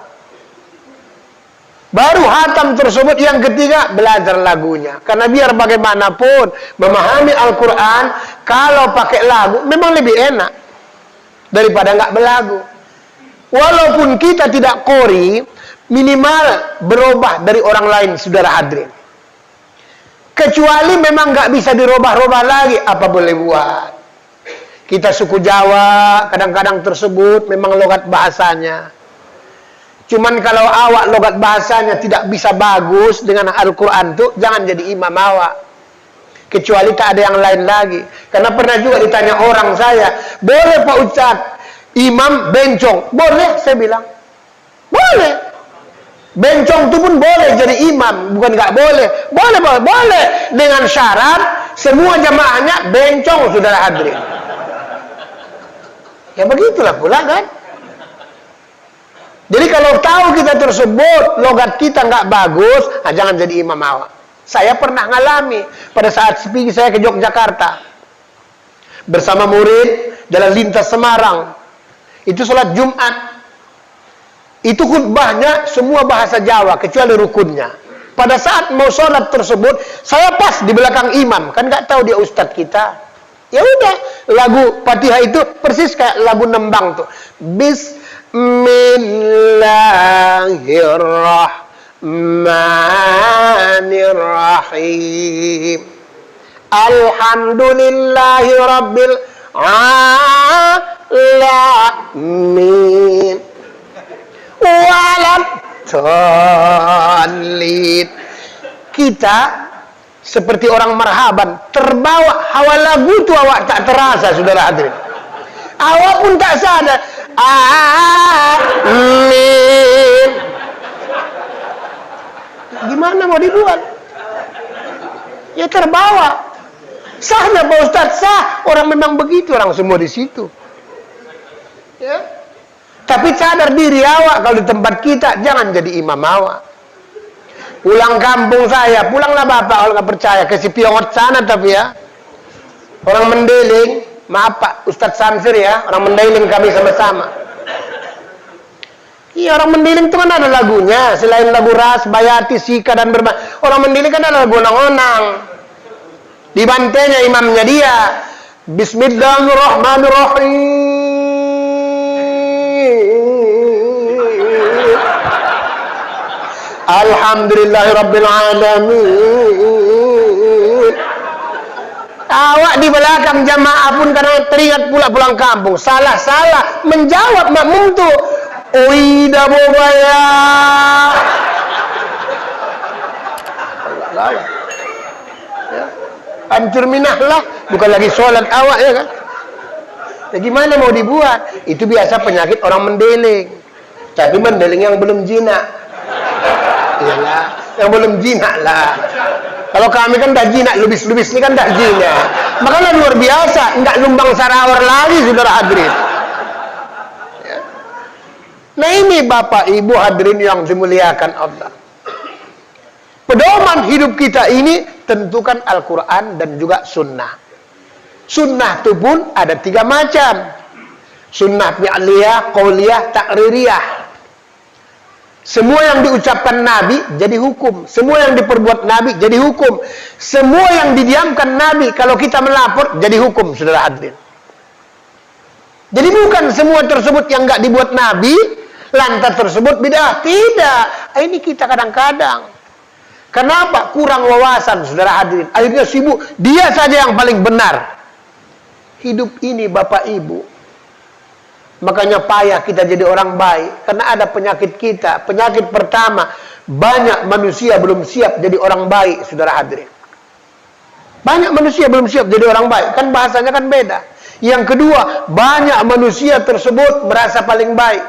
Baru hatam tersebut yang ketiga, belajar lagunya. Karena biar bagaimanapun memahami Al-Quran, kalau pakai lagu memang lebih enak daripada nggak belagu. Walaupun kita tidak qori, minimal berubah dari orang lain, saudara hadirin. Kecuali memang nggak bisa dirubah-rubah lagi, apa boleh buat. Kita suku Jawa, kadang-kadang tersebut memang logat bahasanya. Cuman kalau awak logat bahasanya tidak bisa bagus dengan Al-Quran tuh, jangan jadi imam awak. Kecuali tak ada yang lain lagi. Karena pernah juga ditanya orang saya, boleh Pak Ustadz, imam bencong? Boleh, saya bilang. Boleh. Bencong itu pun boleh jadi imam, bukan nggak boleh. Boleh, boleh, boleh. Dengan syarat, semua jamaahnya bencong, saudara hadirin. Ya begitulah pula kan. Jadi kalau tahu kita tersebut, logat kita nggak bagus, nah jangan jadi imam awak. Saya pernah ngalami pada saat pergi saya ke Yogyakarta bersama murid jalan lintas Semarang. Itu sholat Jumat. Itu khutbahnya semua bahasa Jawa kecuali rukunnya. Pada saat mau sholat tersebut, saya pas di belakang imam, kan nggak tahu dia ustadz kita. Ya udah, lagu Fatihah itu persis kayak lagu nembang tuh. Bismillahirrahmanirrahim. Alhamdulillahi rabbil alamin. Waladhdallin. Kita seperti orang marhaban, terbawa hawa lagu itu awak tak terasa, saudara hadirin. Awak pun tak sadar. Amin. Gimana mau dibuat? Ya terbawa. Sahnya Pak Ustadz, sah. Orang memang begitu, orang semua di situ. Ya. Tapi sadar diri awak kalau di tempat kita, jangan jadi imam awak. Pulang kampung saya, pulanglah bapak kalau nggak percaya ke si Piongot sana, tapi ya orang Mendeling, maaf Pak Ustadz Samsir ya, orang Mendeling kami sama-sama. Iya, orang Mendeling itu kan ada lagunya, selain lagu Ras, Bayati, Sika dan berbagai. Orang Mendeling kan ada lagu onang-onang. Di bantainya imamnya dia, Bismillahirrahmanirrahim. Alhamdulillahirrabbilalamin. Awak di belakang jamaah pun karena teringat pula pulang kampung, salah-salah menjawab makmum tuh, Oida bobaya. Ya. Hancur minahlah, bukan lagi sholat awak ya kan. Ya gimana mau dibuat? Itu biasa penyakit orang Mendeling. Tapi Mendeling yang belum jinak. Iyalah, yang belum jinak lah. Kalau kami kan dah jinak, lubis-lubis ini kan dah jinak. Makanya luar biasa, enggak lumbang sarawar lagi, saudara hadirin. Ya. Nah ini Bapak Ibu hadirin yang dimuliakan Allah. Pedoman hidup kita ini tentukan Al-Quran dan juga Sunnah. Sunnah itu pun ada 3 macam. Sunnah fi'liyah, qauliyah, takririyah. Semua yang diucapkan Nabi jadi hukum. Semua yang diperbuat Nabi jadi hukum. Semua yang didiamkan Nabi kalau kita melapor jadi hukum, saudara hadirin. Jadi bukan semua tersebut yang nggak dibuat Nabi, lantas tersebut bid'ah. Tidak. Ini kita kadang-kadang. Kenapa? Kurang wawasan, saudara hadirin. Akhirnya sibuk. Dia saja yang paling benar. Hidup ini Bapak Ibu. Makanya payah kita jadi orang baik. Karena ada penyakit kita. Penyakit pertama, banyak manusia belum siap jadi orang baik, saudara hadirin. Banyak manusia belum siap jadi orang baik. Kan bahasanya kan beda. Yang kedua, banyak manusia tersebut merasa paling baik.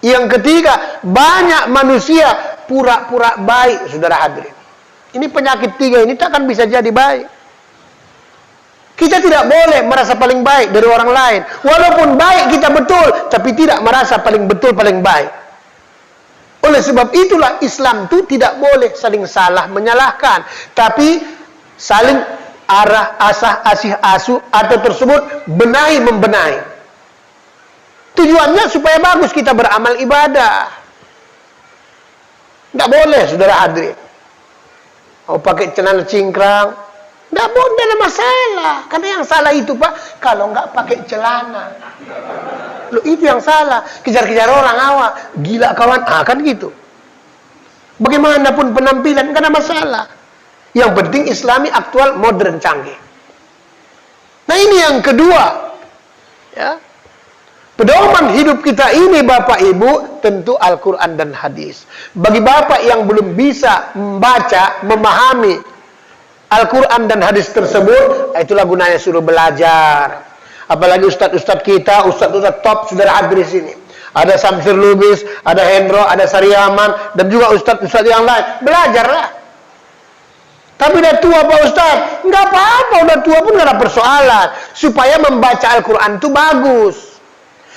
Yang ketiga, banyak manusia pura-pura baik, saudara hadirin. Ini penyakit 3 ini takkan bisa jadi baik. Kita tidak boleh merasa paling baik dari orang lain. Walaupun baik kita betul, tapi tidak merasa paling betul, paling baik. Oleh sebab itulah Islam itu tidak boleh saling salah menyalahkan. Tapi saling arah, asah, asih, asuh, atau tersebut benahi, membenahi. Tujuannya supaya bagus kita beramal ibadah. Tidak boleh, saudara hadirin. Oh, pakai celana cingkrang, tidak boleh, tidak ada masalah. Karena yang salah itu, Pak, kalau nggak pakai celana. Loh, itu yang salah. Kejar-kejar orang awak, gila kawan, kan gitu. Bagaimanapun penampilan, nggak ada masalah. Yang penting Islami, aktual, modern, canggih. Nah, ini yang kedua. Ya. Pedoman hidup kita ini, Bapak Ibu, tentu Al-Quran dan hadis. Bagi Bapak yang belum bisa membaca, memahami Al-Quran dan hadis tersebut, itulah gunanya suruh belajar. Apalagi ustadz-ustadz kita, ustadz-ustadz top, saudara hadir di sini. Ada Samsir Lubis, ada Hendro, ada Sariaman, dan juga ustadz-ustadz yang lain. Belajarlah. Tapi udah tua Pak Ustadz, nggak apa-apa, udah tua pun nggak ada persoalan. Supaya membaca Al-Quran itu bagus.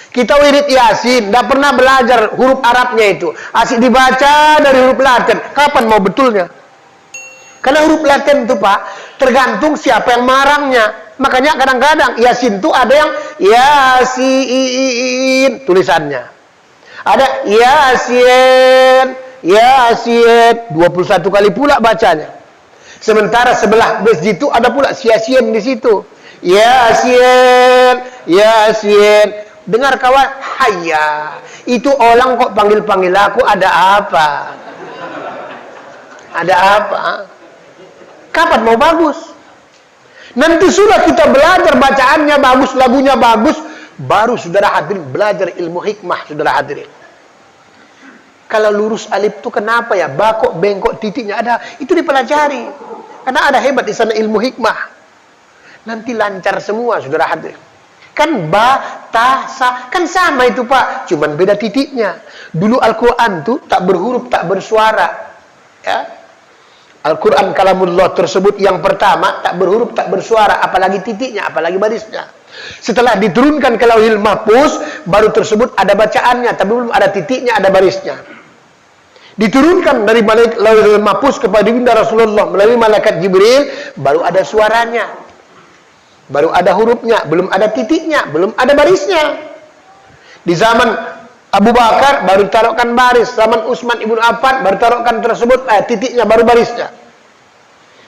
Kita wirid Yasin, nggak pernah belajar huruf Arabnya itu. Asik dibaca dari huruf Latin. Kapan mau betulnya? Karena huruf Latin itu, Pak, tergantung siapa yang marangnya. Makanya kadang-kadang Yasin itu ada yang Yasin tulisannya. Ada Yasin, Yasin, 21 kali pula bacanya. Sementara sebelah masjid itu ada pula Yasin di situ. Yasin, Yasin. Dengar kawan, hayya. Itu orang kok panggil-panggil aku, ada apa? Ada apa? Kapan mau bagus? Nanti sudah kita belajar bacaannya bagus, lagunya bagus, baru saudara hadirin belajar ilmu hikmah, saudara hadirin. Kalau lurus alif itu kenapa ya? Bakok, bengkok, titiknya ada, itu dipelajari. Karena ada hebat di sana ilmu hikmah. Nanti lancar semua, saudara hadirin. Kan ba, ta, sa, kan sama itu Pak, cuman beda titiknya. Dulu Al-Quran tuh tak berhuruf, tak bersuara. Ya. Al-Quran kalamullah tersebut yang pertama tak berhuruf, tak bersuara, apalagi titiknya, apalagi barisnya. Setelah diturunkan ke Lauhil Mahfuz, baru tersebut ada bacaannya, tapi belum ada titiknya, ada barisnya. Diturunkan dari Lauhil Mahfuz kepada Ibunda Rasulullah melalui malaikat Jibril, baru ada suaranya. Baru ada hurufnya, belum ada titiknya, belum ada barisnya. Di zaman Abu Bakar baru taruhkan baris, zaman Utsman ibnu Affan baru taruhkan tersebut titiknya, baru barisnya.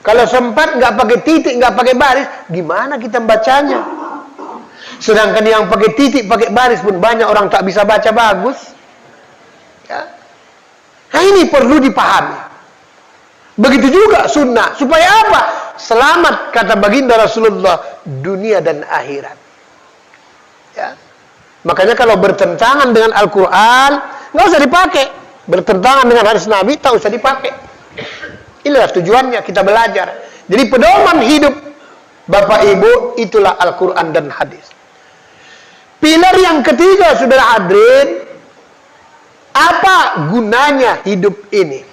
Kalau sempat nggak pakai titik, nggak pakai baris, gimana kita membacanya? Sedangkan yang pakai titik, pakai baris pun banyak orang tak bisa baca bagus. Ya. Nah, ini perlu dipahami. Begitu juga sunnah. Supaya apa? Selamat, kata baginda Rasulullah, dunia dan akhirat. Ya. Makanya kalau bertentangan dengan Al-Quran, nggak usah dipakai. Bertentangan dengan hadis Nabi, tak usah dipakai. Inilah tujuannya kita belajar. Jadi pedoman hidup Bapak Ibu, itulah Al-Quran dan hadis. Pilar yang ketiga, saudara hadirin, apa gunanya hidup ini?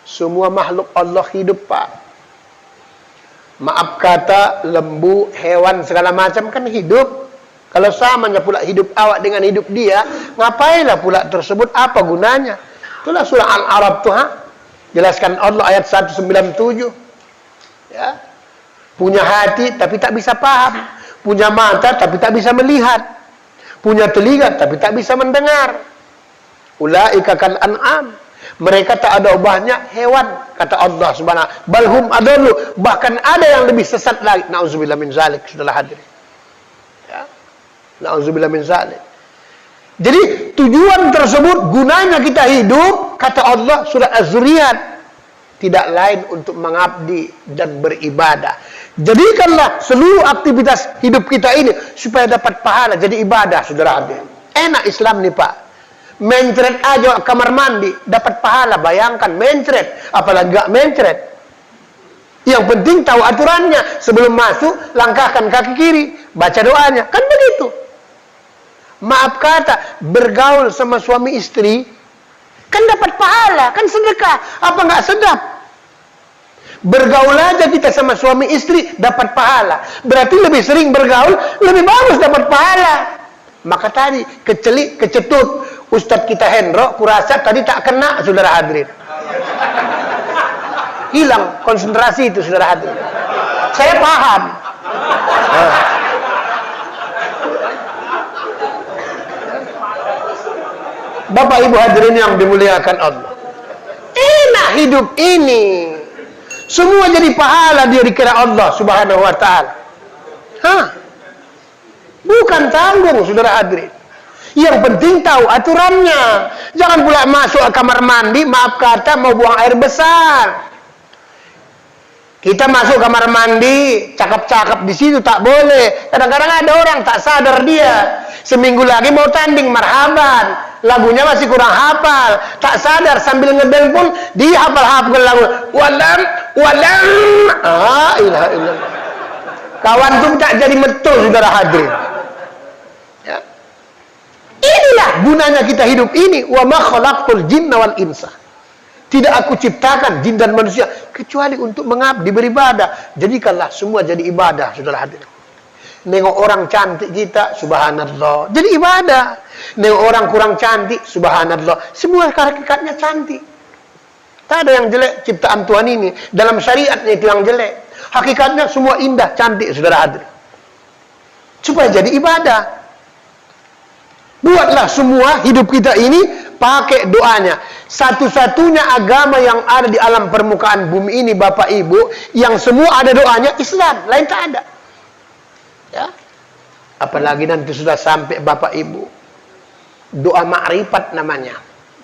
Semua makhluk Allah hidup, Pak. Maaf kata, lembu, hewan, segala macam kan hidup. Kalau samanya pula hidup awak dengan hidup dia, ngapainlah pula tersebut, apa gunanya? Itulah surah Al-Arab tuh, jelaskan Allah ayat 197. Ya. Punya hati tapi tak bisa paham. Punya mata tapi tak bisa melihat. Punya telinga tapi tak bisa mendengar. Ulaika kal an'am. Mereka tak ada ubahnya hewan, kata Allah Subhanahu. Balhum adallu, bahkan ada yang lebih sesat lagi. Nauzubillah min zalik, saudara hadirin. Ya. Nauzubillah min zalik. Jadi tujuan tersebut, gunanya kita hidup, kata Allah surah Az-Zuriyat, tidak lain untuk mengabdi dan beribadah. Jadikanlah seluruh aktivitas hidup kita ini supaya dapat pahala, jadi ibadah, saudara hadirin. Enak Islam nih, Pak. Mencret aja kamar mandi dapat pahala, bayangkan mencret, apalagi gak mencret. Yang penting tahu aturannya, sebelum masuk langkahkan kaki kiri, baca doanya, kan begitu. Maaf kata, bergaul sama suami istri kan dapat pahala, kan sedekah, apa nggak sedap? Bergaul aja kita sama suami istri dapat pahala, berarti lebih sering bergaul lebih bagus dapat pahala. Maka tadi kecelik kecetut Ustadz kita Hendro, kurasa tadi tak kena, saudara hadirin. Hilang konsentrasi itu, saudara hadirin. Saya paham. Bapak Ibu hadirin yang dimuliakan Allah. hidup ini semua jadi pahala dia dikira Allah Subhanahu wa taala. Bukan tanggung, saudara hadirin. Yang penting tahu aturannya. Jangan pula masuk ke kamar mandi, maaf kata, mau buang air besar. Kita masuk kamar mandi, cakap-cakap di situ tak boleh. Kadang-kadang ada orang tak sadar dia. Seminggu lagi mau tanding marhaban, lagunya masih kurang hafal, tak sadar sambil ngedel pun dia hafal lagu. Walam, ilaha illallah. Kawan tuh tak jadi betul, saudara hadirin. Ya. Inilah gunanya kita hidup ini. Wa ma khalaqtul jinna wal insa. Tidak aku ciptakan jin dan manusia kecuali untuk mengabdi, beribadah. Jadikanlah semua jadi ibadah, saudara hadirin. Nengok orang cantik kita, subhanallah, jadi ibadah. Nengok orang kurang cantik, subhanallah, semua hakikatnya cantik. Tak ada yang jelek ciptaan Tuhan ini. Dalam syariatnya itu yang jelek. Hakikatnya semua indah, cantik, saudara hadirin. Supaya jadi ibadah. Buatlah semua hidup kita ini pakai doanya. Satu-satunya agama yang ada di alam permukaan bumi ini, Bapak Ibu, yang semua ada doanya, Islam. Lain tak ada. Ya. Apalagi nanti sudah sampai Bapak Ibu, doa ma'rifat namanya.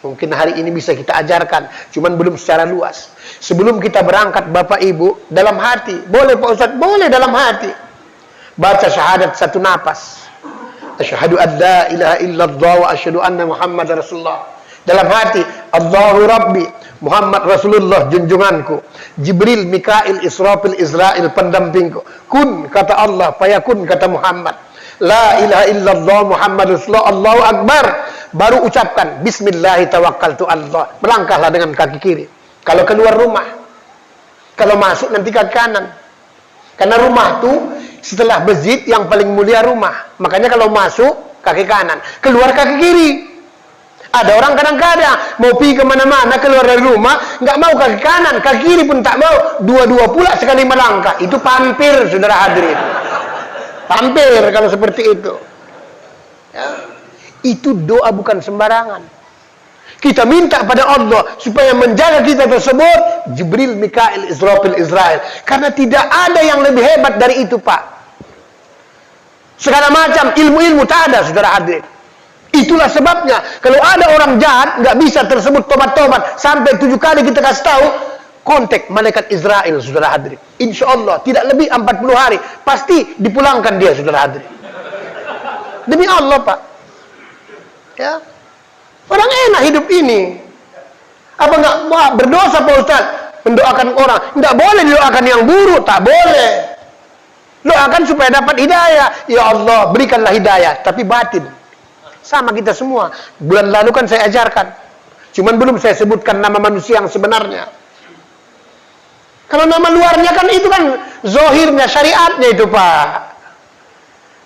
Mungkin hari ini bisa kita ajarkan, cuman belum secara luas. Sebelum kita berangkat Bapak Ibu, dalam hati, boleh Pak Ustadz, boleh dalam hati. Baca syahadat satu napas. Asyhadu an la ilaha illallah wa asyhadu anna Muhammad Rasulullah. Dalam hati, Allahu Rabbi, Muhammad Rasulullah junjunganku, Jibril, Mikail, Israfil, Israel pendampingku. Kun kata Allah, fayakun kata Muhammad. La ilaha illallah Muhammad Rasulullah, Allahu Akbar. Baru ucapkan Bismillah tawakkaltu Allah. Melangkahlah dengan kaki kiri. Kalau keluar rumah, kalau masuk nanti kaki kanan. Karena rumah tuh setelah masjid yang paling mulia rumah. Makanya kalau masuk kaki kanan, keluar kaki kiri. Ada orang kadang-kadang mau pergi kemana-mana keluar dari rumah, nggak mau kaki kanan, kaki kiri pun tak mau, dua-dua pula sekali melangkah. Itu pampir, saudara hadirin. Pampir kalau seperti itu. Ya. Itu doa bukan sembarangan. Kita minta pada Allah supaya menjaga kita tersebut, Jibril, Mikail, Israfil, Israel. Karena tidak ada yang lebih hebat dari itu, Pak. Segala macam ilmu-ilmu tak ada, saudara hadirin. Itulah sebabnya kalau ada orang jahat nggak bisa tersebut tobat-tobat sampai 7 kali kita kasih tahu, kontak malaikat Israel, saudara hadirin. Insya Allah tidak lebih 40 hari pasti dipulangkan dia, saudara hadirin. Demi Allah, Pak. Ya, orang enak hidup ini. Apa nggak berdosa, Pak Ustaz? Mendoakan orang nggak boleh didoakan yang buruk, tak boleh. Doakan supaya dapat hidayah. Ya Allah, berikanlah hidayah, tapi batin. Sama kita semua. Bulan lalu kan saya ajarkan. Cuman belum saya sebutkan nama manusia yang sebenarnya. Kalau nama luarnya kan itu kan zohirnya, syariatnya itu, Pak.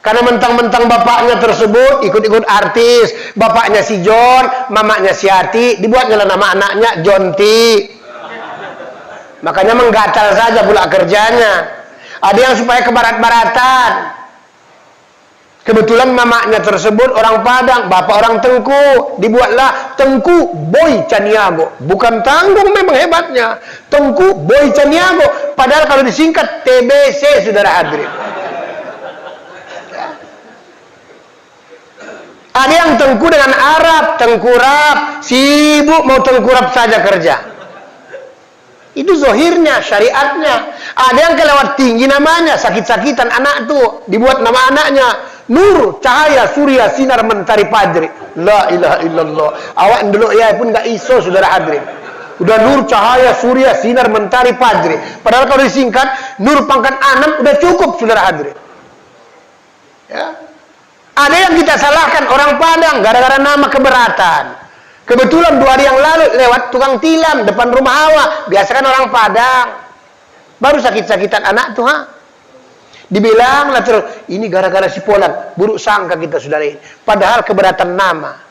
Karena mentang-mentang bapaknya tersebut ikut-ikut artis. Bapaknya si John, mamanya si Ati. Dibuatnya nama anaknya Jonti. Makanya menggatal saja pula kerjanya. Ada yang supaya ke barat-baratan. Kebetulan mamanya tersebut orang Padang, bapak orang Tengku. Dibuatlah Tengku Boy Caniago. Bukan tanggung memang hebatnya. Tengku Boy Caniago. Padahal kalau disingkat TBC, saudara hadirin. Ada yang tengku dengan Arab, tengkurap. Sibuk mau tengkurap saja kerja. Itu zohirnya, syariatnya. Ada yang kelewat tinggi namanya, sakit-sakitan anak tuh. Dibuat nama anaknya Nur, cahaya, surya, sinar, mentari, fajri. La ilaha illallah. Awak dulu ya pun gak iso, saudara hadirin. Udah nur, cahaya, surya, sinar, mentari, fajri. Padahal kalau disingkat, nur pangkat 6 udah cukup, saudara hadirin. Ya. Ada yang kita salahkan orang Padang gara-gara nama keberatan. Kebetulan 2 hari yang lalu lewat tukang tilam depan rumah Hawa. Biasa kan orang Padang. Baru sakit-sakitan anak tuh, dibilang lah terus, ini gara-gara si Polan. Buruk sangka kita, saudara ini. Padahal keberatan nama.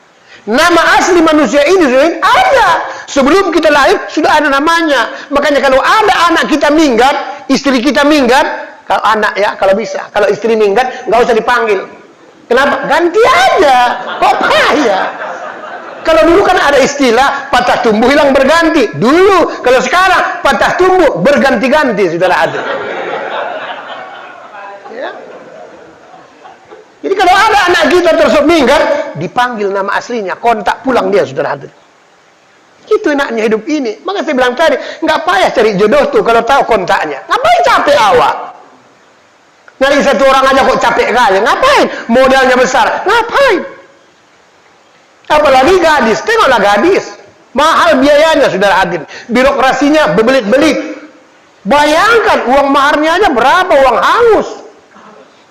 Nama asli manusia ini saudara, ada. Sebelum kita lahir sudah ada namanya. Makanya kalau ada anak kita minggat, istri kita minggat, kalau anak ya kalau bisa, kalau istri minggat nggak usah dipanggil. Kenapa? Ganti aja. Kok payah? Kalau dulu kan ada istilah patah tumbuh hilang berganti. Dulu, kalau sekarang patah tumbuh berganti-ganti, saudara hadirin. Ya. Jadi kalau ada anak kita tersebut meninggal, dipanggil nama aslinya, kontak pulang dia, saudara hadirin. Itu enaknya hidup ini. Maka saya bilang tadi, nggak payah cari jodoh tuh kalau tahu kontaknya. Ngapain capek awak? Nyari satu orang aja kok capek kali. Ngapain? Modalnya besar. Ngapain? Apalagi gadis, tengoklah gadis, mahal biayanya, saudara hadirin, birokrasinya berbelit-belit. Bayangkan uang maharnya aja berapa, uang hangus.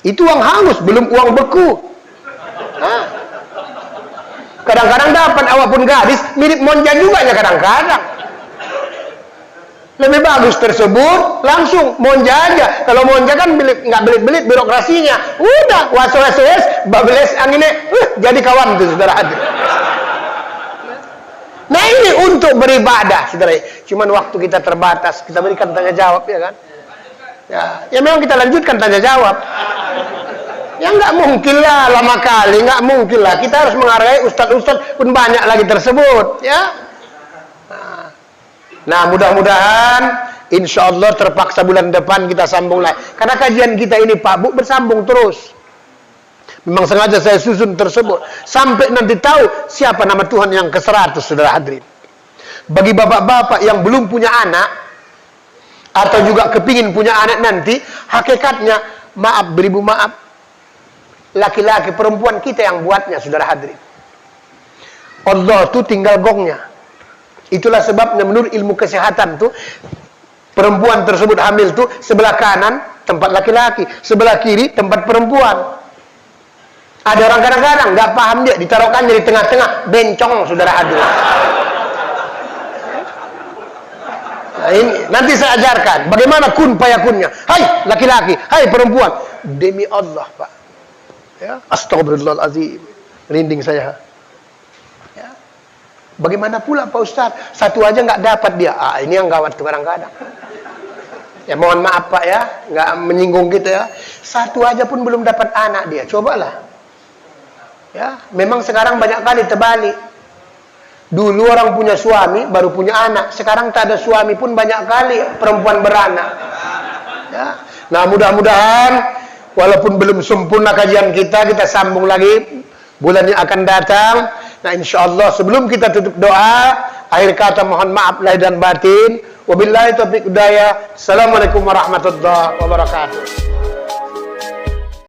Itu uang hangus, belum uang beku. Kadang-kadang dapat awak pun gadis mirip monja juga ya kadang-kadang. Lebih bagus tersebut langsung monja aja. Kalau monja kan nggak belit-belit birokrasinya. Udah was-was babeles anginnya jadi kawan tuh, saudara hadirin. Nah ini untuk beribadah, saudara. Cuman waktu kita terbatas, kita berikan tanya jawab, ya kan? Ya memang kita lanjutkan tanya jawab. Ya nggak mungkin lah lama kali, nggak mungkin lah. Kita harus menghargai ustadz-ustadz pun banyak lagi tersebut, ya. Nah mudah-mudahan insya Allah terpaksa bulan depan kita sambung lagi. Karena kajian kita ini Pak Bu bersambung terus. Memang sengaja saya susun tersebut sampai nanti tahu siapa nama Tuhan yang ke-100, saudara hadirin. Bagi bapak-bapak yang belum punya anak atau juga kepingin punya anak nanti, hakikatnya maaf beribu maaf, laki-laki perempuan kita yang buatnya, saudara hadirin. Allah tuh tinggal gongnya. Itulah sebabnya menurut ilmu kesehatan tuh perempuan tersebut hamil tuh sebelah kanan tempat laki-laki, sebelah kiri tempat perempuan. Ada orang kadang-kadang nggak paham dia, ditaruhkannya di tengah-tengah, bencong, saudara hadirin. Nah, ini nanti saya ajarkan bagaimana kun payakunnya. Hai laki-laki, hai perempuan, demi Allah Pak. Ya, astagfirullahaladzim, rinding saya. Ya. Bagaimana pula Pak Ustaz? Satu aja nggak dapat dia. Ini yang gawat tuh kadang-kadang. Ya mohon maaf Pak ya, nggak menyinggung kita ya. Satu aja pun belum dapat anak dia. Cobalah. Ya, memang sekarang banyak kali terbalik. Dulu orang punya suami baru punya anak. Sekarang tak ada suami pun banyak kali perempuan beranak. Ya. Nah mudah-mudahan walaupun belum sempurna kajian kita sambung lagi bulan yang akan datang. Nah insya Allah sebelum kita tutup doa, akhir kata mohon maaf lahir dan batin. Wabillahi taufiq hidayah. Assalamualaikum warahmatullahi wabarakatuh.